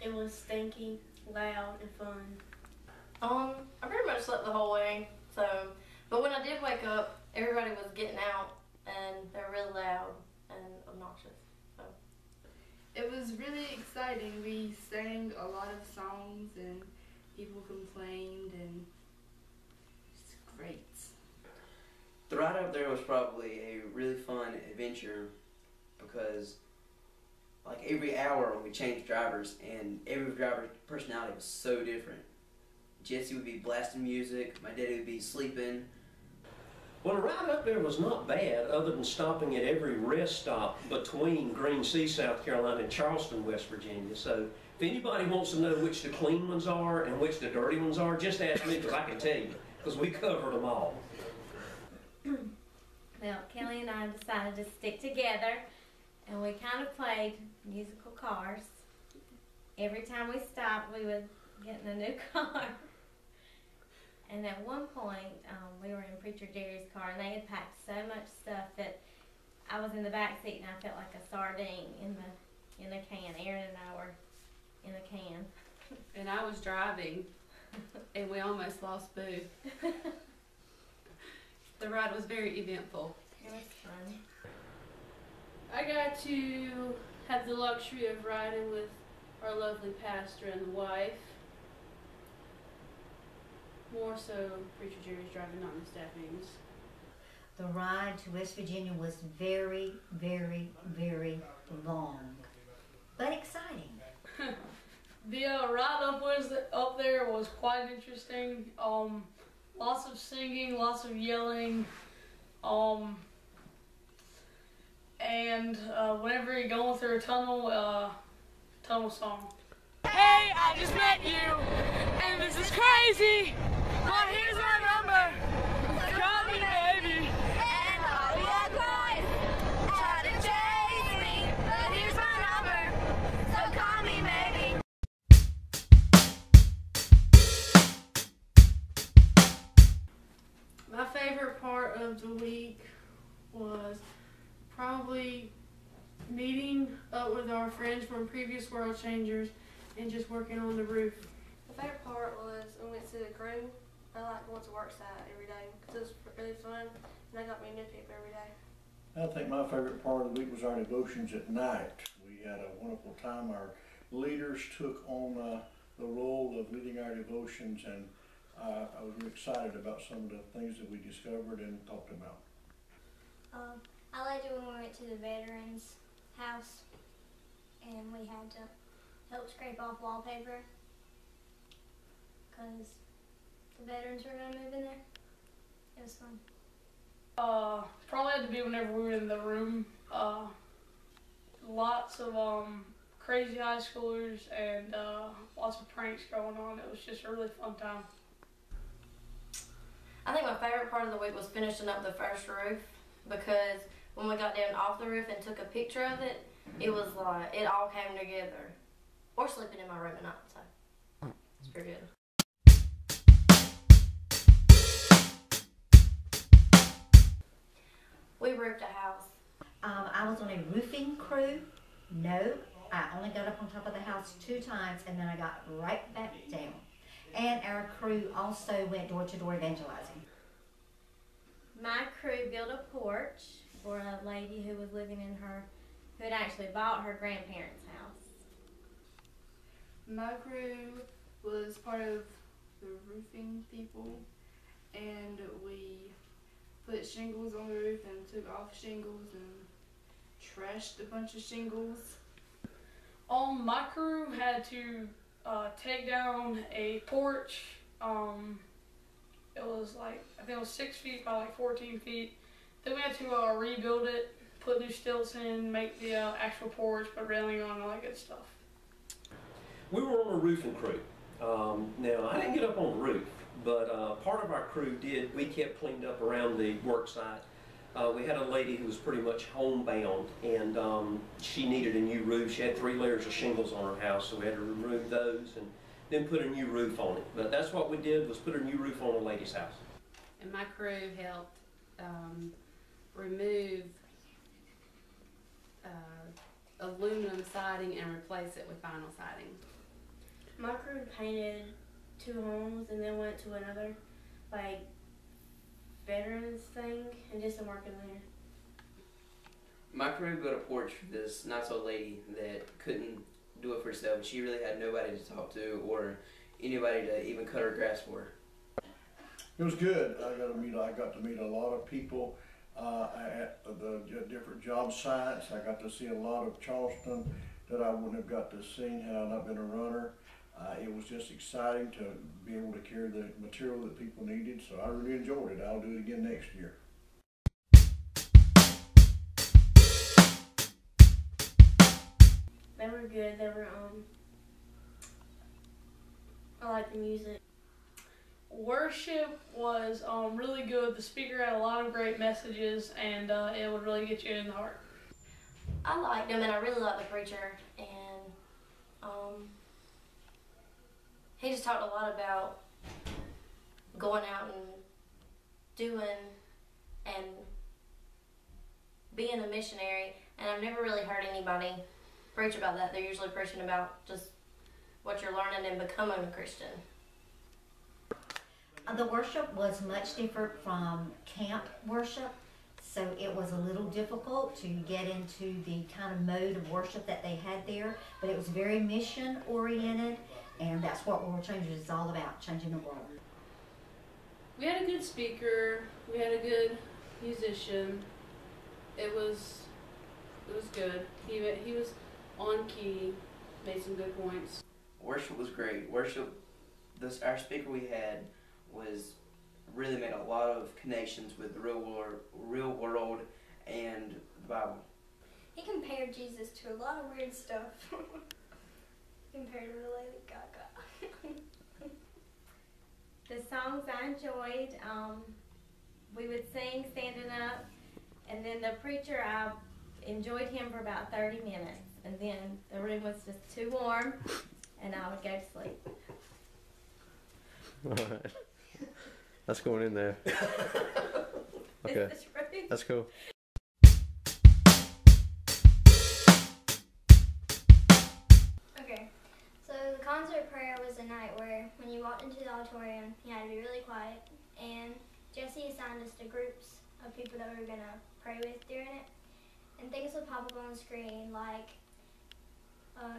It was stinky, loud, and fun. I pretty much slept the whole way, but when I did wake up, everybody was getting out, and they were really loud and obnoxious. So. It was really exciting. We sang a lot of songs, and people complained, and it's great. The ride up there was probably a really fun adventure because like every hour we changed drivers and every driver's personality was so different. Jesse would be blasting music, my daddy would be sleeping. Well, the ride up there was not bad other than stopping at every rest stop between Green Sea, South Carolina and Charleston, West Virginia. So if anybody wants to know which the clean ones are and which the dirty ones are, just ask me because I can tell you because we covered them all. Well, Kelly and I decided to stick together, and we kind of played musical cars. Every time we stopped, we would get in a new car. And at one point, we were in Preacher Jerry's car, and they had packed so much stuff that I was in the back seat, and I felt like a sardine in the can. Aaron and I were in a can. And I was driving, and we almost lost Boo. The ride was very eventful. It was fun. I got to have the luxury of riding with our lovely pastor and the wife. More so, Preacher Jerry's driving, not Miss Daphne's. The ride to West Virginia was very, very, very long, but exciting. The ride up there was quite interesting. Lots of singing, lots of yelling, and whenever you're going through a tunnel song. Hey, I just met you, and this is crazy, but here's my number. Call me, baby. And all your guys try to chase me, but here's my number, so call me, maybe. My favorite part of the week was probably meeting up with our friends from previous World Changers and just working on the roof. My favorite part was when we went to the crew. I like going to work site every day because it was really fun, and I got me new people every day. I think my favorite part of the week was our devotions at night. We had a wonderful time. Our leaders took on the role of leading our devotions, and I was really excited about some of the things that we discovered and talked about. I liked it when we went to the veterans' house and we had to help scrape off wallpaper because the veterans were going to move in there. It was fun. Probably had to be whenever we were in the room. Lots of crazy high schoolers and lots of pranks going on. It was just a really fun time. I think my favorite part of the week was finishing up the first roof because when we got down off the roof and took a picture of it, it was like it all came together. Or sleeping in my room at night, so it's pretty good. We roofed a house. I was on a roofing crew. No, I only got up on top of the house 2 times, and then I got right back down. And our crew also went door to door evangelizing. My crew built a porch for a lady who was living in who had actually bought her grandparents' house. My crew was part of the roofing people, and we put shingles on the roof and took off shingles and trashed a bunch of shingles. My crew had to take down a porch. It was like, I think it was 6 feet by like 14 feet. Then we had to rebuild it, put new stilts in, make the actual porch, put railing on, and all that good stuff. We were on a roofing crew. Now, I didn't get up on the roof, but part of our crew did. We kept cleaned up around the work site. We had a lady who was pretty much homebound, and she needed a new roof. She had 3 layers of shingles on her house, so we had to remove those and then put a new roof on it. But that's what we did, was put a new roof on a lady's house. And my crew helped remove aluminum siding siding and replace it with vinyl siding. My crew painted 2 homes and then went to another, like, veterans thing and did some work in there. My crew built a porch for this not-so lady that couldn't do it for herself. She really had nobody to talk to or anybody to even cut her grass for her. It was good. I got to meet a lot of people at the different job sites. I got to see a lot of Charleston that I wouldn't have got to see had I not been a runner. It was just exciting to be able to carry the material that people needed, so I really enjoyed it. I'll do it again next year. They were good. They were, I like the music. Worship was really good. The speaker had a lot of great messages, and it would really get you in the heart. I liked him, and I really liked the preacher, and he just talked a lot about going out and doing and being a missionary, and I've never really heard anybody preach about that. They're usually preaching about just what you're learning and becoming a Christian. The worship was much different from camp worship, so it was a little difficult to get into the kind of mode of worship that they had there, but it was very mission oriented, and that's what World Changers is all about, changing the world. We had a good speaker. We had a good musician. It was good. He was on key, made some good points. Worship was great. Our speaker we had really made a lot of connections with the real world and the Bible. He compared Jesus to a lot of weird stuff. Compared to Lady Gaga. The songs I enjoyed, we would sing standing up, and then the preacher, I enjoyed him for about 30 minutes, and then the room was just too warm, and I would go to sleep. All right. That's going in there. Okay. Is this right? That's cool. Okay, so the concert prayer was a night where when you walked into the auditorium, you had to be really quiet, and Jesse assigned us to groups of people that we were going to pray with during it, and things would pop up on the screen like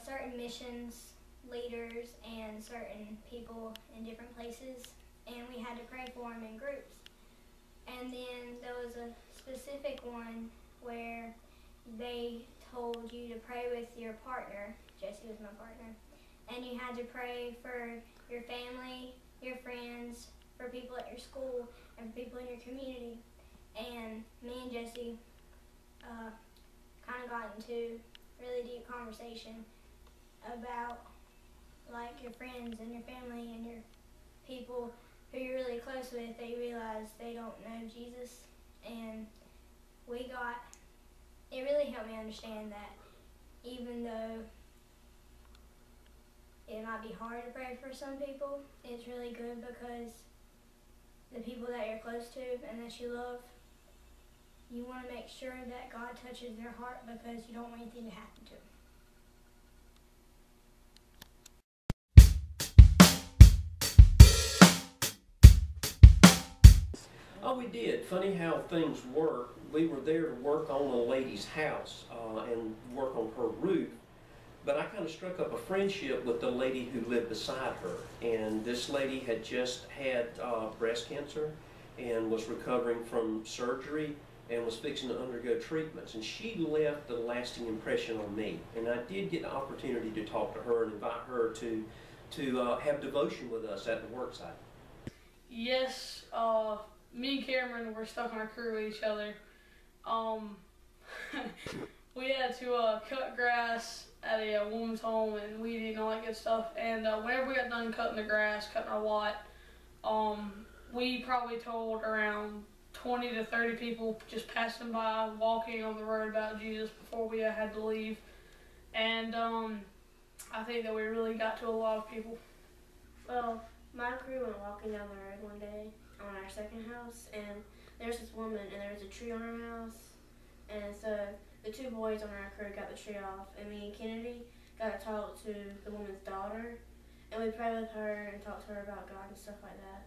certain missions leaders and certain people in different places, and we had to pray for them in groups. And then there was a specific one where they told you to pray with your partner. Jesse was my partner. And you had to pray for your family, your friends, for people at your school, and for people in your community. And me and Jesse kind of got into really deep conversation about like your friends and your family and your people who you're really close with, they realize they don't know Jesus. And it really helped me understand that even though it might be hard to pray for some people, it's really good because the people that you're close to and that you love, you want to make sure that God touches their heart because you don't want anything to happen to them. Oh, we did. Funny how things work. We were there to work on a lady's house and work on her roof. But I kind of struck up a friendship with the lady who lived beside her. And this lady had just had breast cancer and was recovering from surgery and was fixing to undergo treatments. And she left a lasting impression on me. And I did get the opportunity to talk to her and invite her to have devotion with us at the worksite. Yes, me and Cameron were stuck on our crew with each other. We had to cut grass at a woman's home and weeding and all that good stuff. And whenever we got done cutting the grass, cutting our lot, we probably told around 20 to 30 people just passing by, walking on the road about Jesus before we had to leave. And I think that we really got to a lot of people. Well, my crew went walking down the road one day on our second house, and there's this woman, and there was a tree on her house, and so the 2 boys on our crew got the tree off, and me and Kennedy got to talk to the woman's daughter, and we prayed with her and talked to her about God and stuff like that.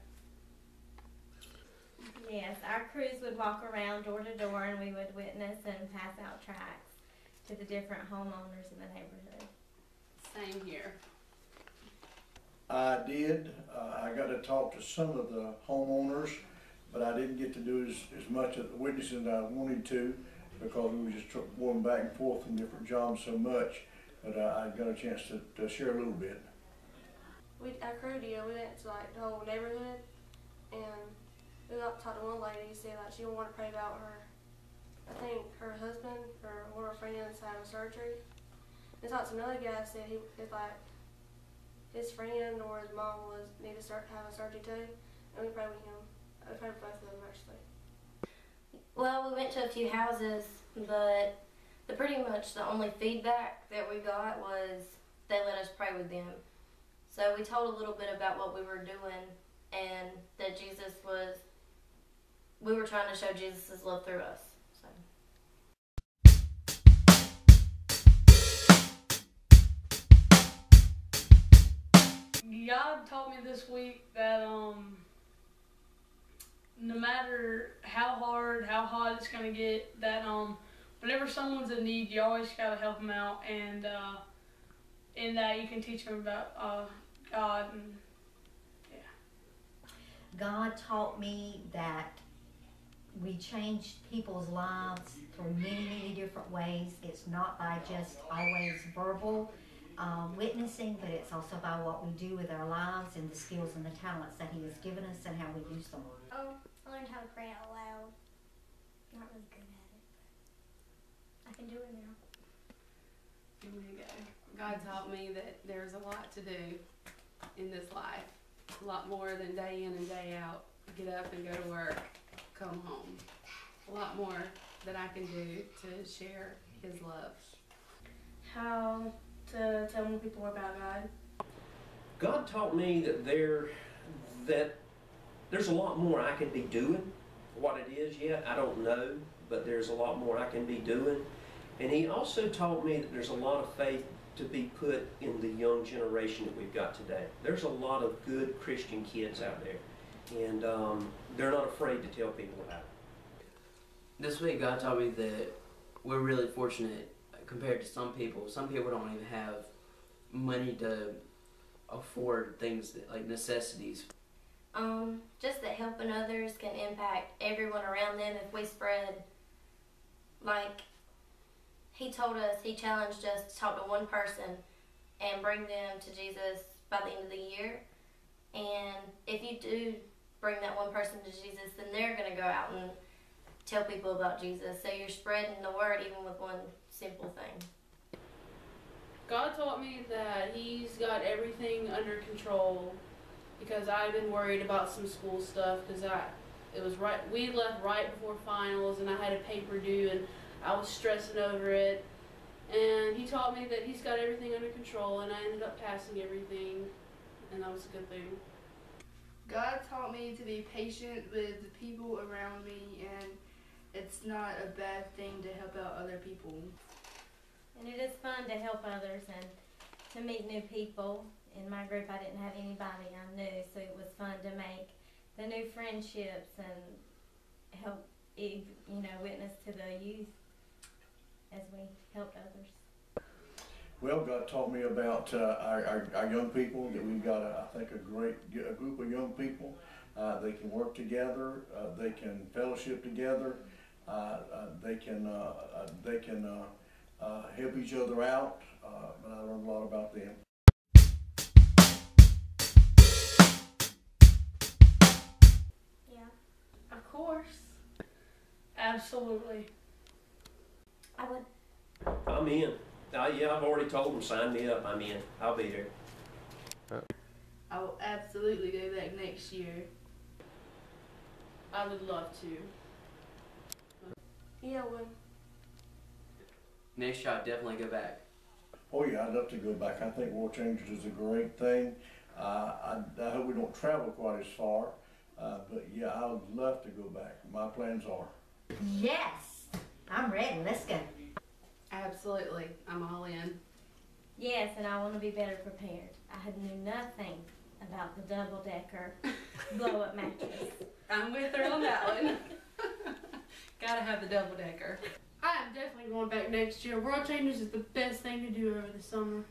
Yes, our crews would walk around door to door and we would witness and pass out tracts to the different homeowners in the neighborhood. Same here. I did. I got to talk to some of the homeowners, but I didn't get to do as much of the witnessing as I wanted to because we were just going back and forth from different jobs so much. But I got a chance to share a little bit. Our crew did. We went to like the whole neighborhood, and we got to talk to one lady, said like she wanted to pray about her, I think her husband or one of her friends having surgery. We talked to another guy, said it's like his friend or his mom needed to start having surgery too, and we prayed with him. We prayed with both of them actually. Well, we went to a few houses, but pretty much the only feedback that we got was they let us pray with them. So we told a little bit about what we were doing and that we were trying to show Jesus' love through us. God taught me this week that no matter how hard, how hot it's gonna get, that whenever someone's in need, you always gotta help them out, and in that you can teach them about God and yeah. God taught me that we change people's lives through many, many different ways. It's not by just always verbal witnessing, but it's also by what we do with our lives and the skills and the talents that He has given us and how we use them. Oh, I learned how to pray out loud. Not really good at it, but I can do it now. There you go. God taught me that there's a lot to do in this life. A lot more than day in and day out. Get up and go to work, come home. A lot more that I can do to share His love. How to tell more people about God. God taught me that there's a lot more I can be doing. What it is yet, I don't know, but there's a lot more I can be doing. And He also taught me that there's a lot of faith to be put in the young generation that we've got today. There's a lot of good Christian kids out there, and they're not afraid to tell people about it. This week God taught me that we're really fortunate compared to some people. Some people don't even have money to afford things like necessities. Just that helping others can impact everyone around them if we spread, like, He challenged us to talk to one person and bring them to Jesus by the end of the year. And if you do bring that one person to Jesus, then they're going to go out and tell people about Jesus. So you're spreading the word even with one simple thing. God taught me that He's got everything under control, because I've been worried about some school stuff because we left right before finals and I had a paper due and I was stressing over it. And He taught me that He's got everything under control, and I ended up passing everything, and that was a good thing. God taught me to be patient with the people around me, and it's not a bad thing to help out other people. And it is fun to help others and to meet new people. In my group, I didn't have anybody I knew, so it was fun to make the new friendships and help, witness to the youth as we helped others. Well, God taught me about our young people, that we've got, I think, a group of young people. They can work together, they can fellowship together, they can help each other out, and I learned a lot about them. Yeah. Of course. Absolutely. I would. I'm in. Yeah, I've already told them, sign me up. I'm in. I'll be there. I will absolutely go back next year. I would love to. Yeah, I would. Next year I'll definitely go back. Oh yeah, I'd love to go back. I think World Changers is a great thing. I hope we don't travel quite as far, but yeah, I would love to go back. My plans are. Yes, I'm ready. Let's go. Absolutely. I'm all in. Yes, and I want to be better prepared. I had knew nothing about the double-decker blow-up mattress. I'm with her on that one. Gotta have the double decker. I am definitely going back next year. World Changers is the best thing to do over the summer.